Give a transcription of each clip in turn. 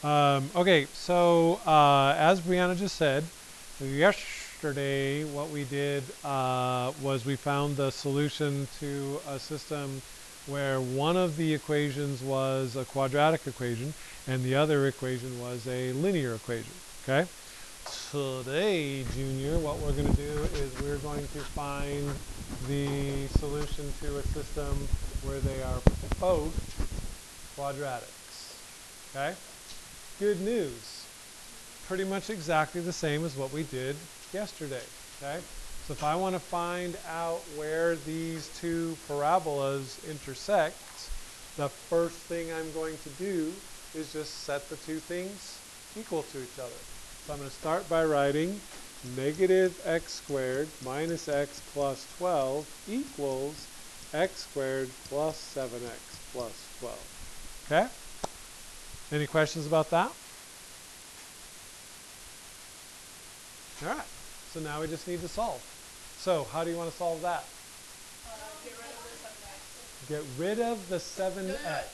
Okay, so as Brianna just said, yesterday what we did was we found the solution to a system where one of the equations was a quadratic equation and the other equation was a linear equation. Okay? Today, Junior, what we're going to do is we're going to find the solution to a system where they are both quadratics. Okay? Good news. Pretty much exactly the same as what we did yesterday. Okay? So if I want to find out where these two parabolas intersect, the first thing I'm going to do is just set the two things equal to each other. So I'm going to start by writing negative x squared minus x plus 12 equals x squared plus 7x plus 12. Okay? Any questions about that? All right. So now we just need to solve. So how do you want to solve that? Get rid of the 7x.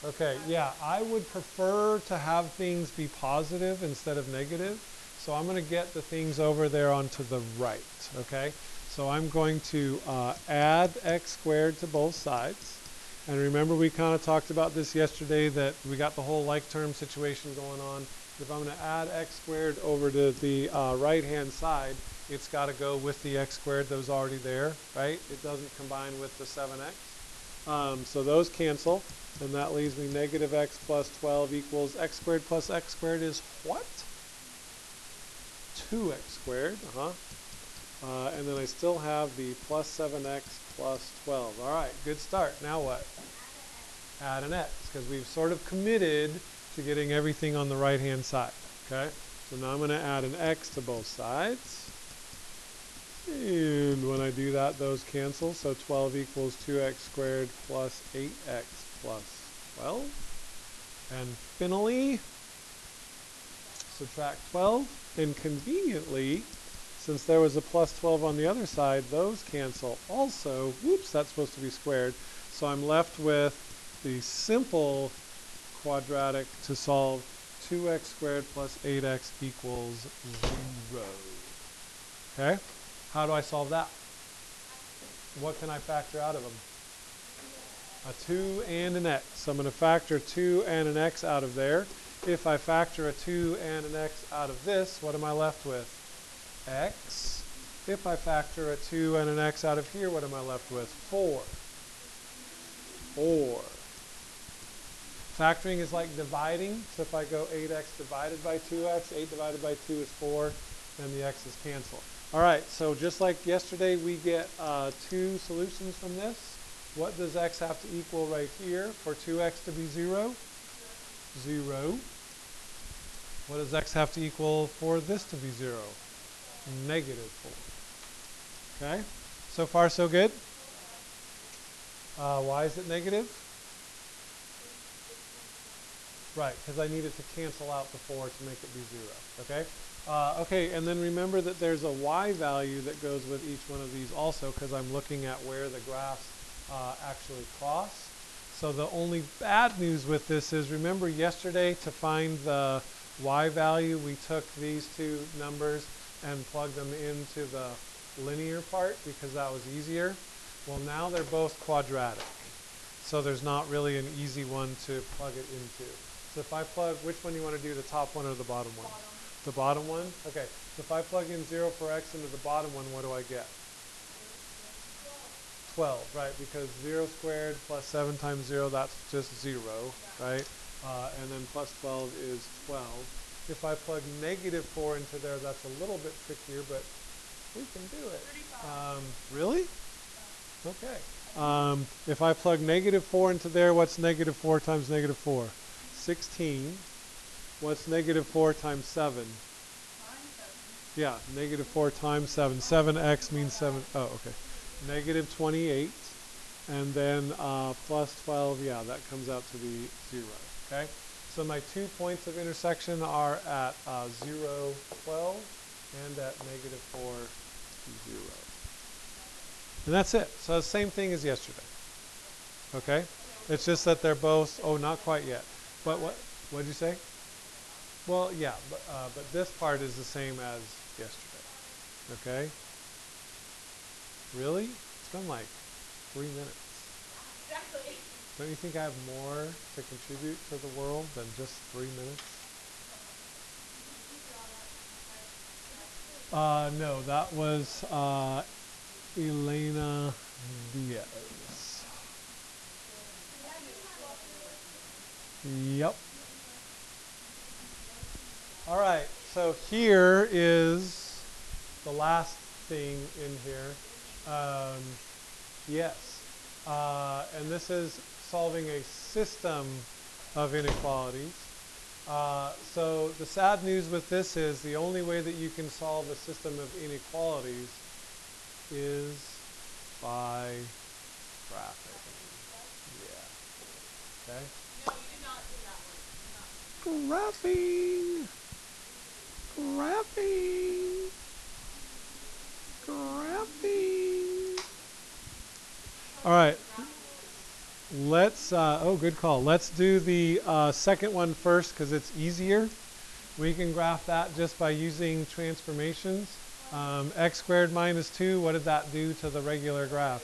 Okay, yeah, I would prefer to have things be positive instead of negative. So I'm going to get the things over there onto the right, okay? So I'm going to add x squared to both sides. And remember we kind of talked about this yesterday, that we got the whole like term situation going on. If I'm going to add x squared over to the right-hand side, it's got to go with the x squared that was already there, right? It doesn't combine with the 7x. So those cancel. And that leaves me negative x plus 12 equals x squared plus x squared is what? 2x squared. And then I still have the plus 7x plus 12. All right, good start. Now what? Add an x, because we've sort of committed to getting everything on the right-hand side. Okay? So now I'm going to add an x to both sides. And when I do that, those cancel. So 12 equals 2x squared plus 8x plus 12. And finally, subtract 12. And conveniently, since there was a plus 12 on the other side, those cancel also. Whoops, that's supposed to be squared. So I'm left with the simple quadratic to solve 2x squared plus 8x equals 0. Okay? How do I solve that? What can I factor out of them? A 2 and an x. So I'm going to factor 2 and an x out of there. If I factor a 2 and an x out of this, what am I left with? X. If I factor a 2 and an x out of here, what am I left with? 4. 4. Factoring is like dividing. So if I go 8x divided by 2x, 8 divided by 2 is 4, and the x's cancel. All right, so just like yesterday, we get two solutions from this. What does x have to equal right here for 2x to be 0? 0. What does x have to equal for this to be 0? Negative 4. Okay, so far so good. Why is it negative? Right, because I need it to cancel out the 4 to make it be 0. Okay. Okay, and then remember that there's a y value that goes with each one of these also, because I'm looking at where the graphs actually cross. So the only bad news with this is, remember yesterday, to find the y value, we took these two numbers and plugged them into the linear part because that was easier. Well, now they're both quadratic. So there's not really an easy one to plug it into. So if I plug, which one do you want to do, the top one or the bottom one? The bottom one? Okay. So if I plug in 0 for x into the bottom one, what do I get? 12, right? Because 0 squared plus 7 times 0, that's just 0, right? And then plus 12 is 12. If I plug negative 4 into there, that's a little bit trickier, but we can do it. Really? Okay. If I plug negative 4 into there, what's negative 4 times negative 4? 16. What's negative 4 times 7? Yeah, negative 4 times 7. 7x means 7. Oh, okay. Negative 28. And then plus 12, yeah, that comes out to be 0. Okay? So my 2 points of intersection are at 0, 12, and at negative 4, 0. And that's it. So the same thing as yesterday. Okay? It's just that they're both, oh, not quite yet. What did you say? Well, yeah, but this part is the same as yesterday. Okay? Really? It's been like 3 minutes. Exactly. Don't you think I have more to contribute to the world than just 3 minutes? No, that was Elena Diaz. Yep. All right, so here is the last thing in here. Yes. And this is solving a system of inequalities. So the sad news with this is the only way that you can solve a system of inequalities is by graphing. Yeah. Okay? No, you did not do that one. Graphing. Graphing. Graphing. All right. Let's, oh, good call. Let's do the second one first because it's easier. We can graph that just by using transformations. X squared minus 2, what did that do to the regular graph?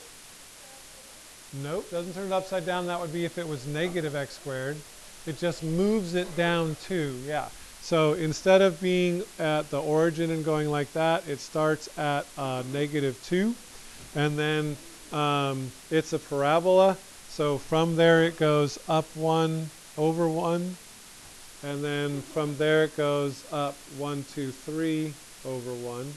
Nope, doesn't turn it upside down. That would be if it was negative x squared. It just moves it down 2, yeah. So instead of being at the origin and going like that, it starts at negative 2. And then it's a parabola. So from there it goes up 1 over 1. And then from there it goes up 1, 2, 3 over 1.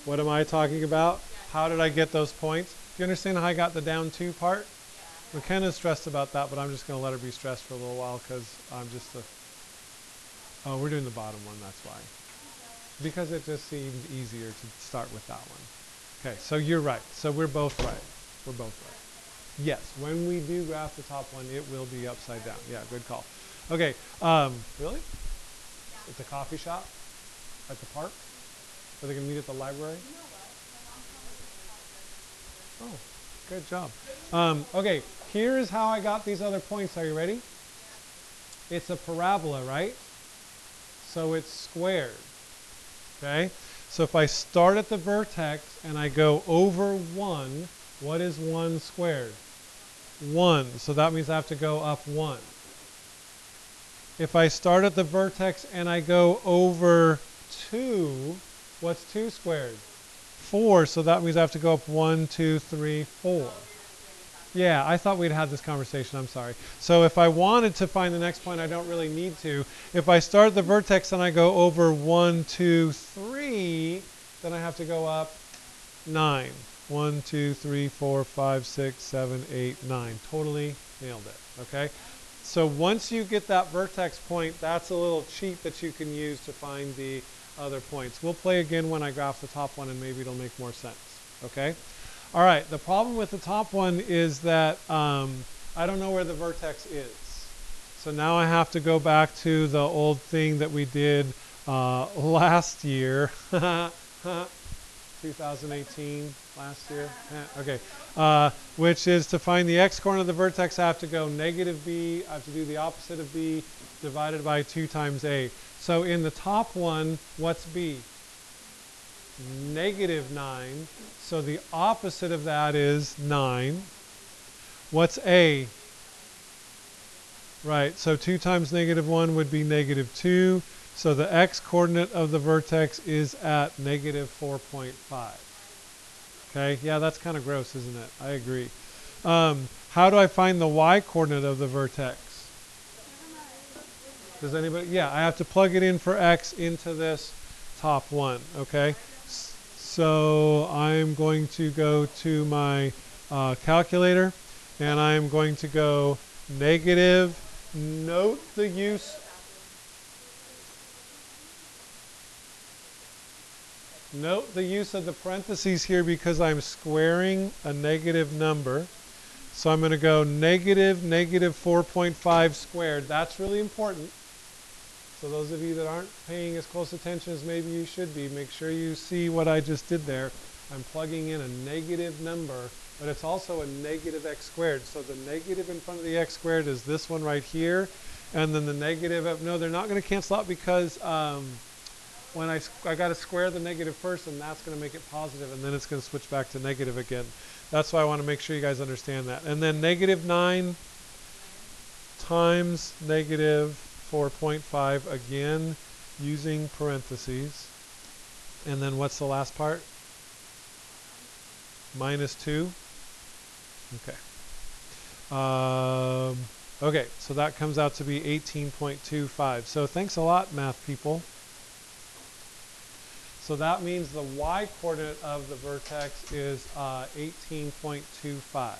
What am I talking about? How did I get those points? Do you understand how I got the down 2 part? McKenna's stressed about that, but I'm just going to let her be stressed for a little while because I'm just a... Oh, we're doing the bottom one, that's why. Because it just seemed easier to start with that one. Okay, so you're right. So we're both right. We're both right. Yes, when we do graph the top one, it will be upside down. Yeah, good call. Okay, really? At the coffee shop? At the park? Are they going to meet at the library? Oh, good job. Okay, here is how I got these other points. Are you ready? It's a parabola, right? So it's squared. Okay? So if I start at the vertex and I go over 1, what is 1 squared? 1. So that means I have to go up 1. If I start at the vertex and I go over 2, what's 2 squared? 4. So that means I have to go up 1, 2, 3, 4. Yeah, I thought we'd had this conversation. I'm sorry. So if I wanted to find the next point, I don't really need to. If I start at the vertex and I go over 1, 2, 3, then I have to go up 9. 1, 2, 3, 4, 5, 6, 7, 8, 9. Totally nailed it. Okay? So once you get that vertex point, that's a little cheat that you can use to find the other points. We'll play again when I graph the top one and maybe it'll make more sense. Okay? All right, the problem with the top one is that I don't know where the vertex is. So now I have to go back to the old thing that we did last year. 2018, last year. Okay, which is to find the x-coordinate of the vertex, I have to go negative b. I have to do the opposite of b divided by 2 times a. So in the top one, what's b? Negative 9. So the opposite of that is 9. What's a? Right, so 2 times negative 1 would be negative 2. So the x-coordinate of the vertex is at negative 4.5. Okay, yeah, that's kind of gross, isn't it? I agree. How do I find the y-coordinate of the vertex? Does anybody? Yeah, I have to plug it in for x into this top one, okay? So I'm going to go to my calculator, and I'm going to go negative. Note the use. Note the use of the parentheses here because I'm squaring a negative number. So I'm going to go negative 4.5 squared. That's really important. So those of you that aren't paying as close attention as maybe you should be, make sure you see what I just did there. I'm plugging in a negative number but it's also a negative x squared. So the negative in front of the x squared is this one right here. And then the negative of, no, they're not going to cancel out because when I got to square the negative first, and that's going to make it positive, and then it's going to switch back to negative again. That's why I want to make sure you guys understand that. And then negative 9 times negative 4.5, again, using parentheses. And then what's the last part? Minus 2. Okay. Okay, so that comes out to be 18.25. So thanks a lot, math people. So that means the y coordinate of the vertex is 18.25.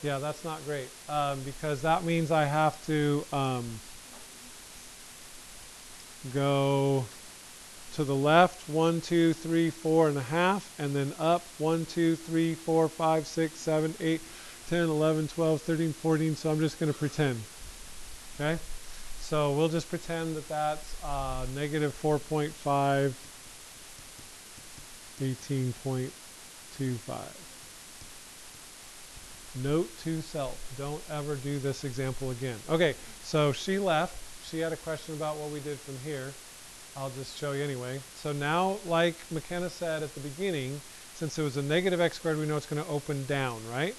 Yeah, that's not great because that means I have to go to the left 1, 2, 3, 4.5, and then up 1, 2, 3, 4, 5, 6, 7, 8, 10, 11, 12, 13, 14. So I'm just going to pretend. Okay? So we'll just pretend that that's negative 4.5, 18.25. Note to self, don't ever do this example again. Okay, so she left. She had a question about what we did from here. I'll just show you anyway. So now, like McKenna said at the beginning, since it was a negative x squared, we know it's going to open down, right?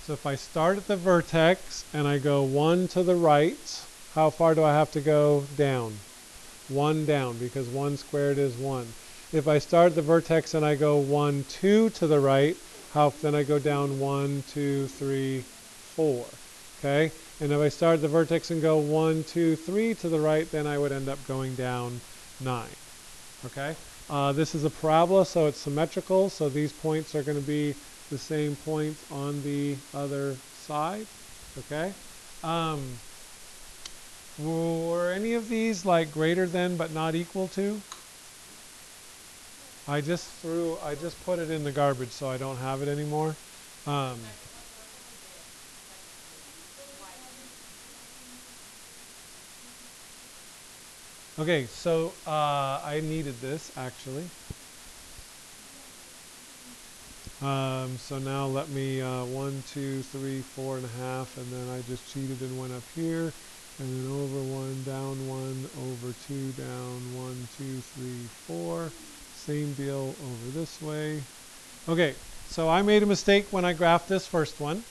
So if I start at the vertex and I go 1 to the right, how far do I have to go down? 1 down, because 1 squared is 1. If I start at the vertex and I go 1, 2 to the right, then I go down 1, 2, 3, 4. Okay? And if I start at the vertex and go 1, 2, 3 to the right, then I would end up going down 9. Okay? This is a parabola, so it's symmetrical. So these points are going to be the same points on the other side. Okay? Were any of these like greater than but not equal to? I just put it in the garbage so I don't have it anymore. Okay, so I needed this actually. So now let me 1, 2, 3, 4.5, and then I just cheated and went up here, and then over 1, down 1, over 2, down 1, 2, 3, 4. Same deal over this way. Okay, so I made a mistake when I graphed this first one,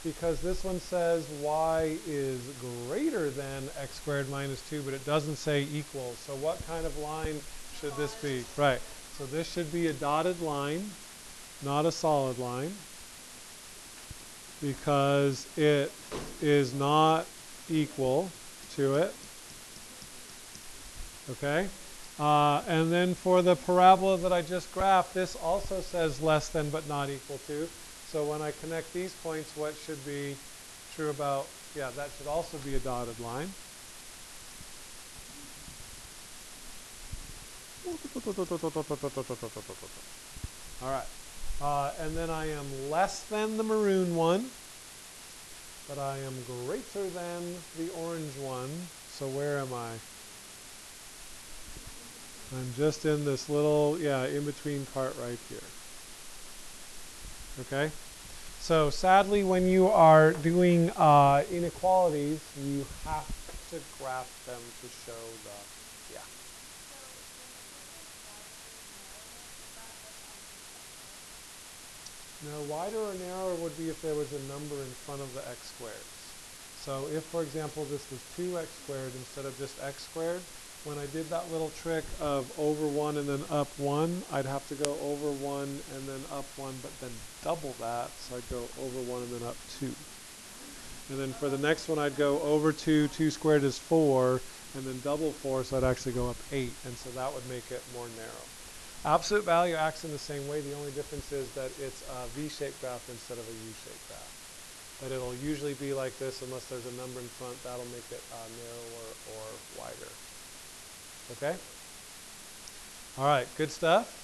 because this one says y is greater than x squared minus 2, but it doesn't say equal. So what kind of line should this be? Right, so this should be a dotted line, not a solid line, because it is not equal to it. Okay? And then for the parabola that I just graphed, this also says less than but not equal to. So when I connect these points, what should be true about, yeah, that should also be a dotted line. All right. And then I am less than the maroon one, but I am greater than the orange one. So where am I? I'm just in this little, in-between part right here. Okay? So sadly, when you are doing inequalities, you have to graph them to show the, Now, wider or narrower would be if there was a number in front of the x squared. So if, for example, this was 2x squared instead of just x squared, when I did that little trick of over 1 and then up 1, I'd have to go over 1 and then up 1, but then double that. So I'd go over 1 and then up 2. And then for the next one, I'd go over 2, 2 squared is 4, and then double 4, so I'd actually go up 8. And so that would make it more narrow. Absolute value acts in the same way. The only difference is that it's a V-shaped graph instead of a U-shaped graph. But it'll usually be like this unless there's a number in front. That'll make it narrower or wider. Okay? All right, good stuff.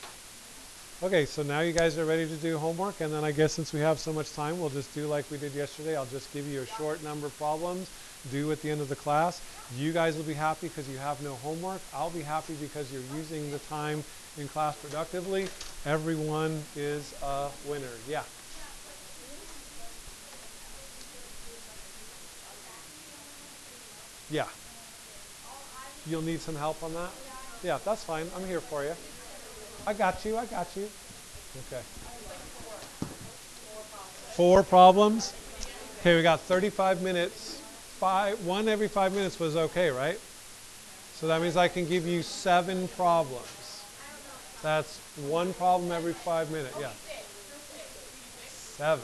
Okay, so now you guys are ready to do homework, and then I guess since we have so much time, we'll just do like we did yesterday. I'll just give you a short number of problems due at the end of the class. You guys will be happy because you have no homework. I'll be happy because you're using the time in class productively, everyone is a winner. Yeah. Yeah. You'll need some help on that? Yeah, that's fine. I'm here for you. I got you. I got you. Okay. 4 problems. Okay, we got 35 minutes. One every 5 minutes was okay, right? So that means I can give you 7 problems. That's 1 problem every 5 minutes. Yeah. 7.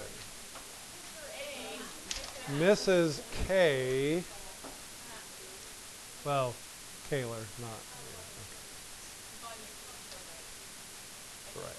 Mrs. K. Well, Kaler, not. Yeah, okay. Right.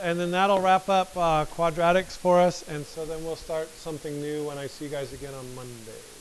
And then that'll wrap up quadratics for us, and so then we'll start something new when I see you guys again on Monday.